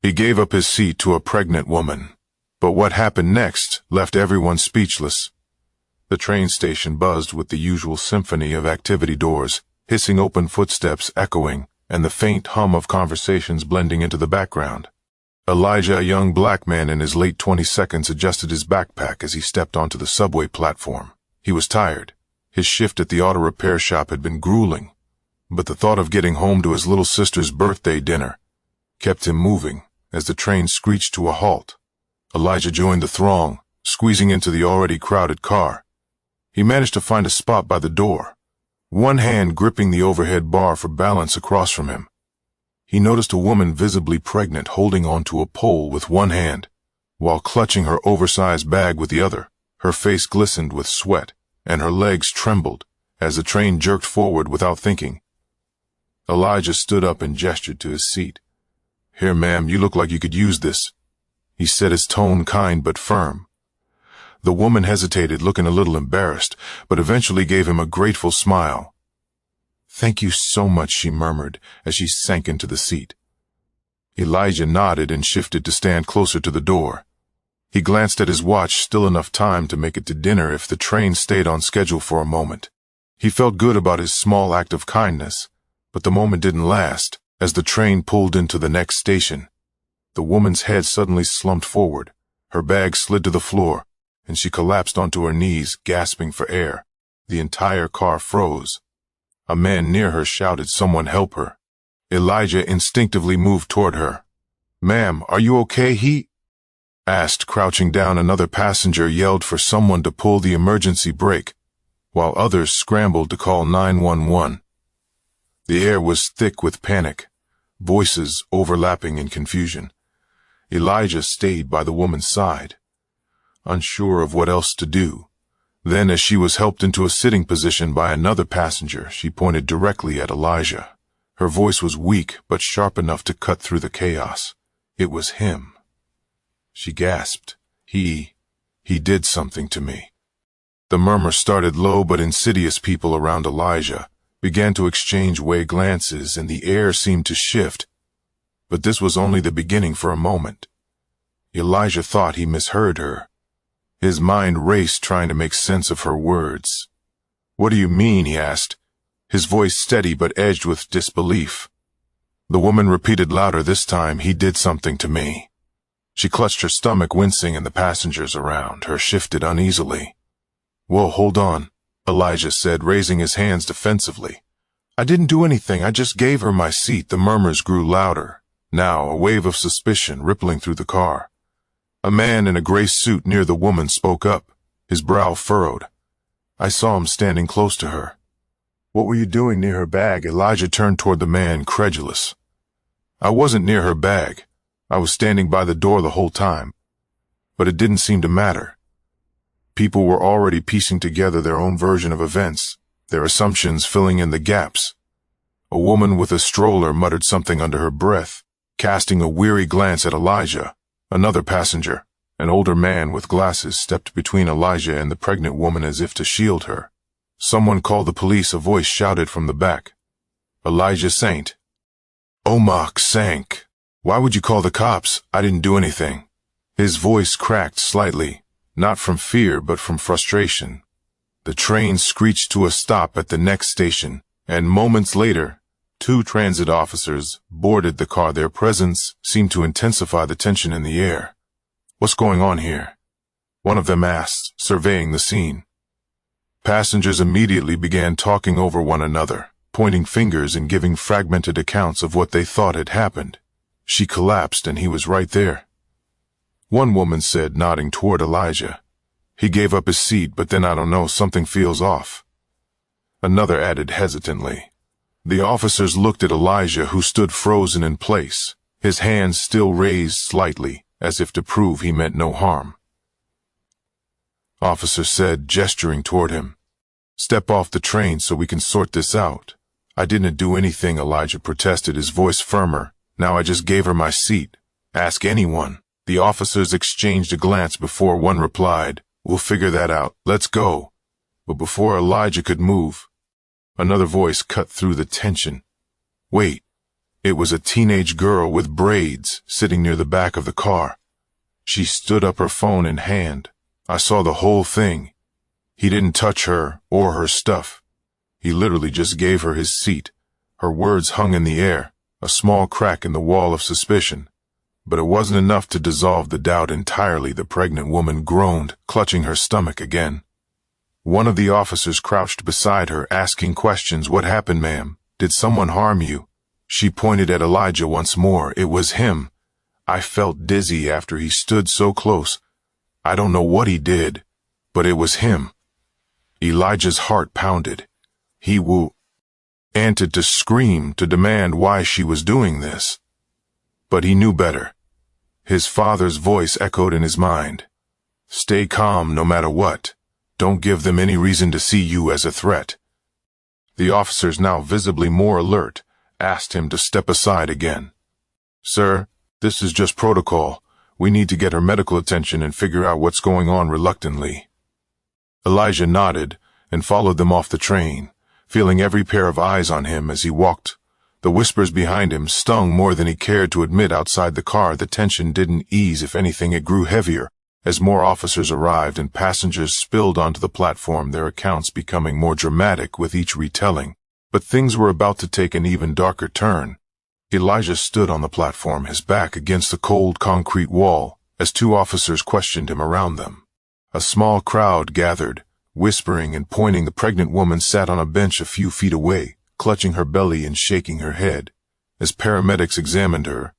He gave up his seat to a pregnant woman. But what happened next left everyone speechless. The train station buzzed with the usual symphony of activity doors, hissing open footsteps echoing, and the faint hum of conversations blending into the background. Elijah, a young black man in his late 20s, adjusted his backpack as he stepped onto the subway platform. He was tired. His shift at the auto repair shop had been grueling, but the thought of getting home to his little sister's birthday dinner kept him moving as the train screeched to a halt. Elijah joined the throng, squeezing into the already crowded car. He managed to find a spot by the door, one hand gripping the overhead bar for balance across from him. He noticed a woman visibly pregnant holding onto a pole with one hand, while clutching her oversized bag with the other. Her face glistened with sweat, and her legs trembled as the train jerked forward without thinking. Elijah stood up and gestured to his seat. "Here, ma'am, you look like you could use this," he said, his tone kind but firm. The woman hesitated, looking a little embarrassed, but eventually gave him a grateful smile. "Thank you so much," she murmured as she sank into the seat. Elijah nodded and shifted to stand closer to the door. He glanced at his watch, still enough time to make it to dinner if the train stayed on schedule for a moment. He felt good about his small act of kindness, but the moment didn't last. As the train pulled into the next station, the woman's head suddenly slumped forward. Her bag slid to the floor, and she collapsed onto her knees, gasping for air. The entire car froze. A man near her shouted, "Someone help her." Elijah instinctively moved toward her. "Ma'am, are you okay?" he asked, crouching down. Another passenger yelled for someone to pull the emergency brake, while others scrambled to call 911. The air was thick with panic, voices overlapping in confusion. Elijah stayed by the woman's side, unsure of what else to do. Then, as she was helped into a sitting position by another passenger, she pointed directly at Elijah. Her voice was weak, but sharp enough to cut through the chaos. It was him. She gasped. He did something to me." The murmur started low but insidious. People around Elijah began to exchange wary glances, and the air seemed to shift. But this was only the beginning for a moment. Elijah thought he misheard her. His mind raced, trying to make sense of her words. "What do you mean?" he asked, his voice steady but edged with disbelief. The woman repeated louder this time, "He did something to me." She clutched her stomach, wincing, and the passengers around her shifted uneasily. "Whoa, hold on," Elijah said, raising his hands defensively. "I didn't do anything. I just gave her my seat." The murmurs grew louder. Now, a wave of suspicion rippling through the car. A man in a gray suit near the woman spoke up, his brow furrowed. "I saw him standing close to her." "What were you doing near her bag?" Elijah turned toward the man, credulous. "I wasn't near her bag. I was standing by the door the whole time." But it didn't seem to matter. People were already piecing together their own version of events, their assumptions filling in the gaps. A woman with a stroller muttered something under her breath, casting a weary glance at Elijah. Another passenger, an older man with glasses, stepped between Elijah and the pregnant woman as if to shield her. "Someone called the police," a voice shouted from the back. Elijah sank. "Omak sank. Why would you call the cops? I didn't do anything." His voice cracked slightly, not from fear but from frustration. The train screeched to a stop at the next station, and moments later, 2 transit officers boarded the car. Their presence seemed to intensify the tension in the air. "What's going on here?" one of them asked, surveying the scene. Passengers immediately began talking over one another, pointing fingers and giving fragmented accounts of what they thought had happened. "She collapsed and he was right there," one woman said, nodding toward Elijah. "He gave up his seat, but then I don't know, something feels off." Another added hesitantly. The officers looked at Elijah, who stood frozen in place, his hands still raised slightly, as if to prove he meant no harm. Officer said, gesturing toward him, "Step off the train so we can sort this out." "I didn't do anything," Elijah protested, his voice firmer. "Now I just gave her my seat. Ask anyone." The officers exchanged a glance before one replied, "We'll figure that out. Let's go." But before Elijah could move, another voice cut through the tension. "Wait." It was a teenage girl with braids sitting near the back of the car. She stood up, her phone in hand. I saw the whole thing. He didn't touch her or her stuff. He literally just gave her his seat. Her words hung in the air, a small crack in the wall of suspicion. But it wasn't enough to dissolve the doubt entirely. The pregnant woman groaned, clutching her stomach again. One of the officers crouched beside her, asking questions. "What happened, ma'am? Did someone harm you?" She pointed at Elijah once more. It was him. I felt dizzy after he stood so close. I don't know what he did, but it was him. Elijah's heart pounded. He wanted to scream, to demand why she was doing this. But he knew better. His father's voice echoed in his mind. "Stay calm no matter what. Don't give them any reason to see you as a threat." The officers, now visibly more alert, asked him to step aside again. "Sir, this is just protocol. We need to get her medical attention and figure out what's going on." Reluctantly, Elijah nodded and followed them off the train, feeling every pair of eyes on him as he walked. The whispers behind him stung more than he cared to admit. Outside the car, the tension didn't ease. If anything, it grew heavier as more officers arrived and passengers spilled onto the platform, their accounts becoming more dramatic with each retelling. But things were about to take an even darker turn. Elijah stood on the platform, his back against the cold concrete wall, as two officers questioned him around them. A small crowd gathered, whispering and pointing. The pregnant woman sat on a bench a few feet away, clutching her belly and shaking her head. As paramedics examined her,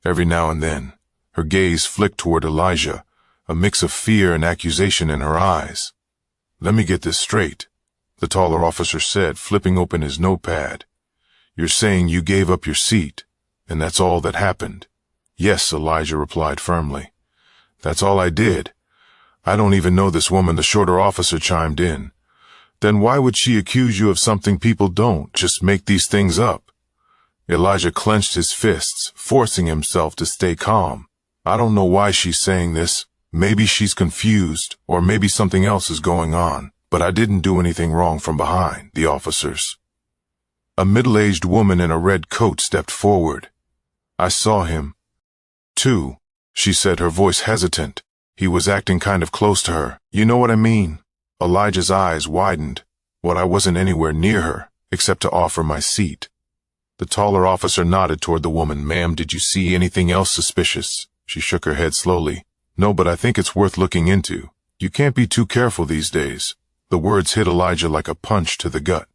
every now and then, her gaze flicked toward Elijah, a mix of fear and accusation in her eyes. "Let me get this straight," the taller officer said, flipping open his notepad. "You're saying you gave up your seat, and that's all that happened?" "Yes," Elijah replied firmly. "That's all I did. I don't even know this woman," the shorter officer chimed in. "Then why would she accuse you of something people don't just make these things up?" Elijah clenched his fists, forcing himself to stay calm. "I don't know why she's saying this. Maybe she's confused, or maybe something else is going on, but I didn't do anything wrong." From behind the officers, a middle-aged woman in a red coat stepped forward. "I saw him, too," she said, her voice hesitant. "He was acting kind of close to her. You know what I mean?" Elijah's eyes widened. "What, I wasn't anywhere near her, except to offer my seat." The taller officer nodded toward the woman. "Ma'am, did you see anything else suspicious?" She shook her head slowly. "No, but I think it's worth looking into. You can't be too careful these days." The words hit Elijah like a punch to the gut.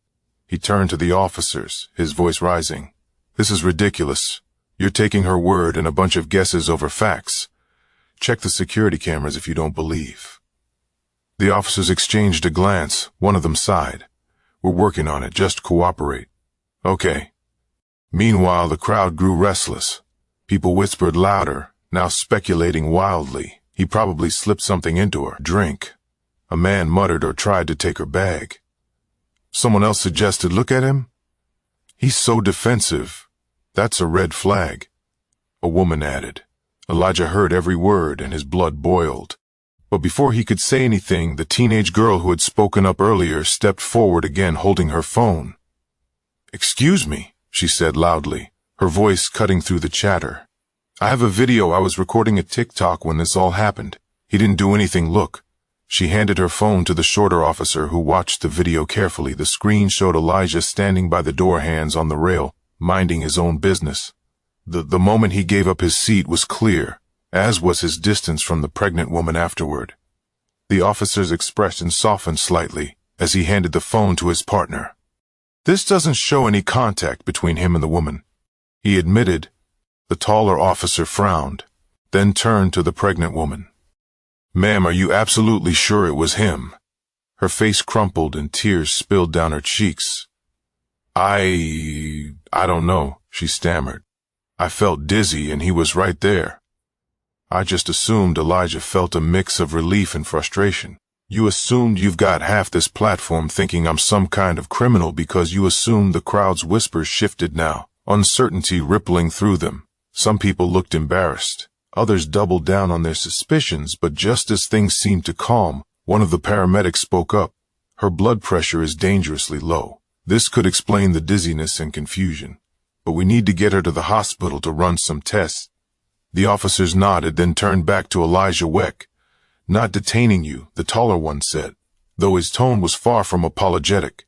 He turned to the officers, his voice rising. "This is ridiculous. You're taking her word and a bunch of guesses over facts. Check the security cameras if you don't believe." The officers exchanged a glance. One of them sighed. "We're working on it. Just cooperate." "Okay." Meanwhile, the crowd grew restless. People whispered louder, now speculating wildly. He probably slipped something into her drink. A man muttered or tried to take her bag. Someone else suggested, "Look at him. He's so defensive. That's a red flag." A woman added. Elijah heard every word and his blood boiled. But before he could say anything, the teenage girl who had spoken up earlier stepped forward again, holding her phone. "Excuse me," she said loudly, her voice cutting through the chatter. "I have a video. I was recording a TikTok when this all happened. He didn't do anything. Look." She handed her phone to the shorter officer, who watched the video carefully. The screen showed Elijah standing by the door, hands on the rail, minding his own business. The moment he gave up his seat was clear, as was his distance from the pregnant woman afterward. The officer's expression softened slightly as he handed the phone to his partner. "This doesn't show any contact between him and the woman," he admitted. The taller officer frowned, then turned to the pregnant woman. "Ma'am, are you absolutely sure it was him?" Her face crumpled and tears spilled down her cheeks. I don't know," she stammered. "I felt dizzy and he was right there." I just assumed. Elijah felt a mix of relief and frustration. "You assumed? You've got half this platform thinking I'm some kind of criminal because you assumed." The crowd's whispers shifted now, uncertainty rippling through them. Some people looked embarrassed. Others doubled down on their suspicions, but just as things seemed to calm, one of the paramedics spoke up. "Her blood pressure is dangerously low. This could explain the dizziness and confusion." but we need to get her to the hospital to run some tests." The officers nodded, then turned back to Elijah Weck. "Not detaining you," the taller one said, though his tone was far from apologetic.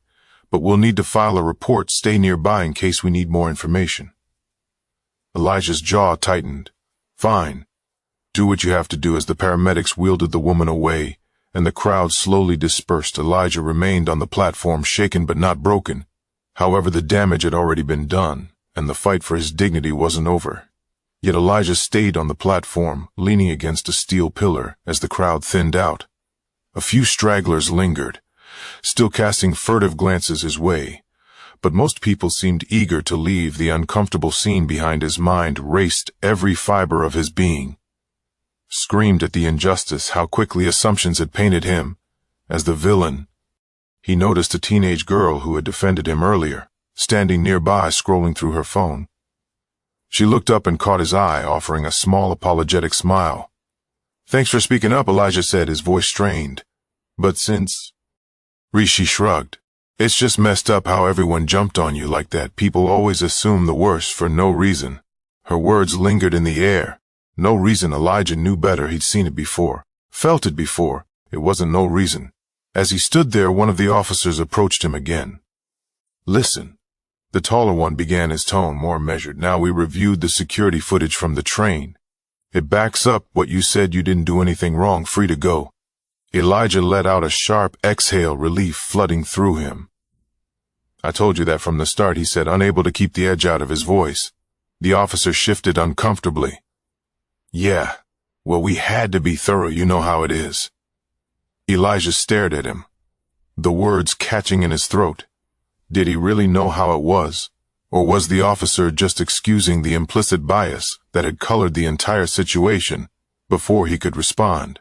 "But we'll need to file a report. Stay nearby in case we need more information." Elijah's jaw tightened. "Fine. Do what you have to do." As the paramedics wheeled the woman away and the crowd slowly dispersed, Elijah remained on the platform, shaken but not broken. However, the damage had already been done, and the fight for his dignity wasn't over. Yet Elijah stayed on the platform, leaning against a steel pillar as the crowd thinned out. A few stragglers lingered, still casting furtive glances his way, but most people seemed eager to leave. The uncomfortable scene behind his mind raced every fiber of his being, screamed at the injustice, how quickly assumptions had painted him as the villain. He noticed a teenage girl who had defended him earlier, standing nearby, scrolling through her phone. She looked up and caught his eye, offering a small apologetic smile. "Thanks for speaking up," Elijah said, his voice strained. "But since—" Rishi shrugged. "It's just messed up how everyone jumped on you like that. People always assume the worst for no reason." Her words lingered in the air. No reason. Elijah knew better. He'd seen it before, felt it before. It wasn't no reason. As he stood there, one of the officers approached him again. "Listen," the taller one began, his tone more measured. "Now, we reviewed the security footage from the train. It backs up what you said. You didn't do anything wrong. Free to go." Elijah let out a sharp exhale, relief flooding through him. "I told you that from the start," he said, unable to keep the edge out of his voice. The officer shifted uncomfortably. "Yeah, well, we had to be thorough. You know how it is." Elijah stared at him, the words catching in his throat. Did he really know how it was? Or was the officer just excusing the implicit bias that had colored the entire situation before he could respond?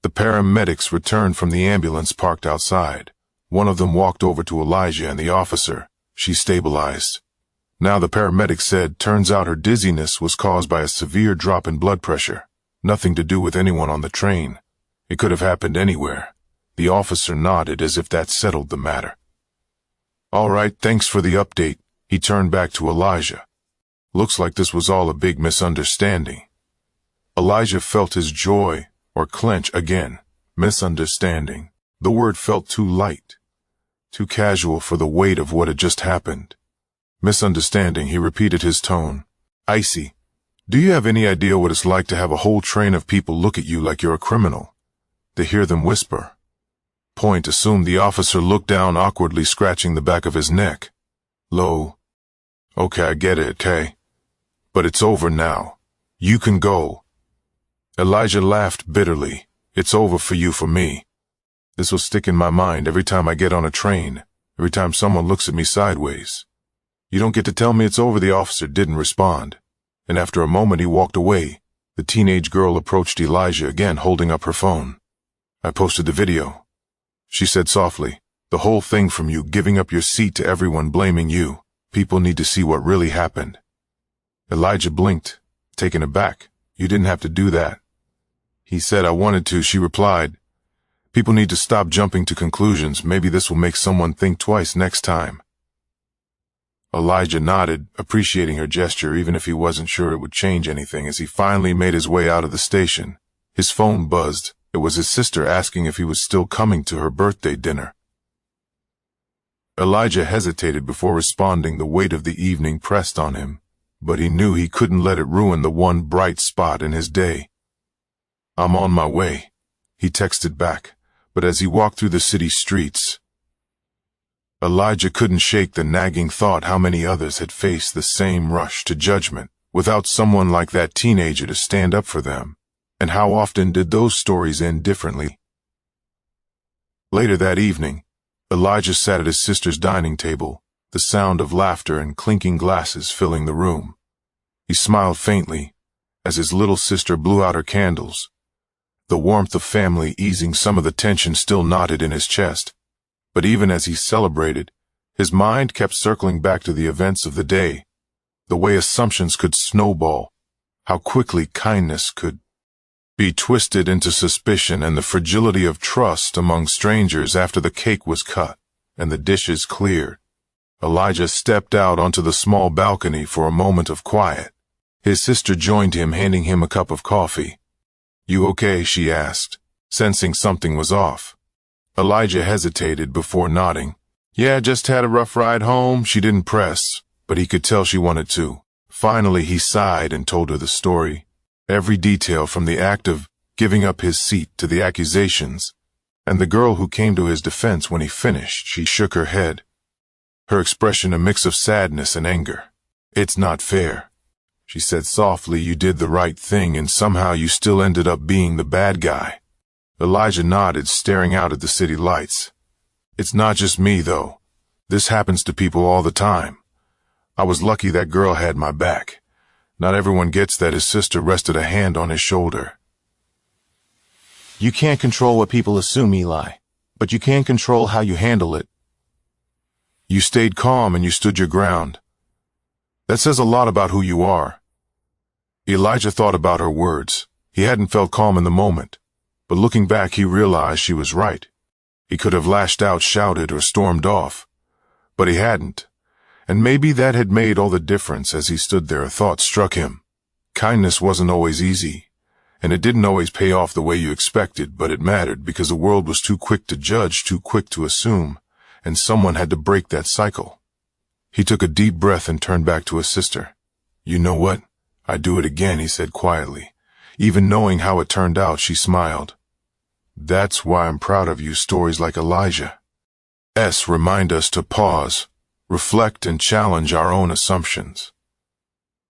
The paramedics returned from the ambulance parked outside. One of them walked over to Elijah and the officer. She stabilized. Now, the paramedic said, turns out her dizziness was caused by a severe drop in blood pressure. Nothing to do with anyone on the train. It could have happened anywhere. The officer nodded as if that settled the matter. "All right, thanks for the update." He turned back to Elijah. "Looks like this was all a big misunderstanding." Elijah felt his jaw clench again. Misunderstanding. The word felt too light, too casual for the weight of what had just happened. "Misunderstanding," he repeated, his tone icy. "Do you have any idea what it's like to have a whole train of people look at you like you're a criminal? To hear them whisper, point, assume." The officer looked down awkwardly, scratching the back of his neck. Low. "Okay, I get it, okay? But it's over now. You can go." Elijah laughed bitterly. "It's over for you, for me. This will stick in my mind every time I get on a train, every time someone looks at me sideways." "You don't get to tell me it's over." The officer didn't respond, and after a moment he walked away. The teenage girl approached Elijah again, holding up her phone. "I posted the video," she said softly. "The whole thing from you, giving up your seat to everyone, blaming you. People need to see what really happened." Elijah blinked, taken aback. "You didn't have to do that." He said, "I wanted to," she replied. "People need to stop jumping to conclusions. Maybe this will make someone think twice next time." Elijah nodded, appreciating her gesture, even if he wasn't sure it would change anything. As he finally made his way out of the station, his phone buzzed. It was his sister asking if he was still coming to her birthday dinner. Elijah hesitated before responding. The weight of the evening pressed on him, but he knew he couldn't let it ruin the one bright spot in his day. "I'm on my way," he texted back, but as he walked through the city streets, Elijah couldn't shake the nagging thought how many others had faced the same rush to judgment without someone like that teenager to stand up for them. And how often did those stories end differently? Later that evening, Elijah sat at his sister's dining table, the sound of laughter and clinking glasses filling the room. He smiled faintly as his little sister blew out her candles. The warmth of family easing some of the tension still knotted in his chest. But even as he celebrated, his mind kept circling back to the events of the day, the way assumptions could snowball, how quickly kindness could be twisted into suspicion, and the fragility of trust among strangers after the cake was cut and the dishes cleared. Elijah stepped out onto the small balcony for a moment of quiet. His sister joined him, handing him a cup of coffee. "You okay?" she asked, sensing something was off. Elijah hesitated before nodding. "Yeah, just had a rough ride home." She didn't press, but he could tell she wanted to. Finally, he sighed and told her the story. Every detail, from the act of giving up his seat to the accusations, and the girl who came to his defense when he finished. She shook her head, her expression a mix of sadness and anger. "It's not fair," she said softly. "You did the right thing, and somehow you still ended up being the bad guy." Elijah nodded, staring out at the city lights. "It's not just me, though. This happens to people all the time. I was lucky that girl had my back. Not everyone gets that." His sister rested a hand on his shoulder. "You can't control what people assume, Eli, but you can control how you handle it. You stayed calm and you stood your ground. That says a lot about who you are." Elijah thought about her words. He hadn't felt calm in the moment, but looking back he realized she was right. He could have lashed out, shouted, or stormed off, but he hadn't. And maybe that had made all the difference. As he stood there, a thought struck him. Kindness wasn't always easy, and it didn't always pay off the way you expected, but it mattered because the world was too quick to judge, too quick to assume, and someone had to break that cycle. He took a deep breath and turned back to his sister. "You know what? I'd do it again," he said quietly. Even knowing how it turned out, she smiled. "That's why I'm proud of you." Stories like Elijah's remind us to pause, reflect, and challenge our own assumptions.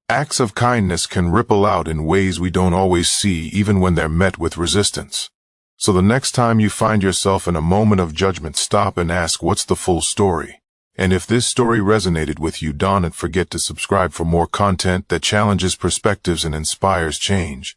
Acts of kindness can ripple out in ways we don't always see, even when they're met with resistance. So the next time you find yourself in a moment of judgment, stop and ask, what's the full story? And if this story resonated with you, don't forget to subscribe for more content that challenges perspectives and inspires change.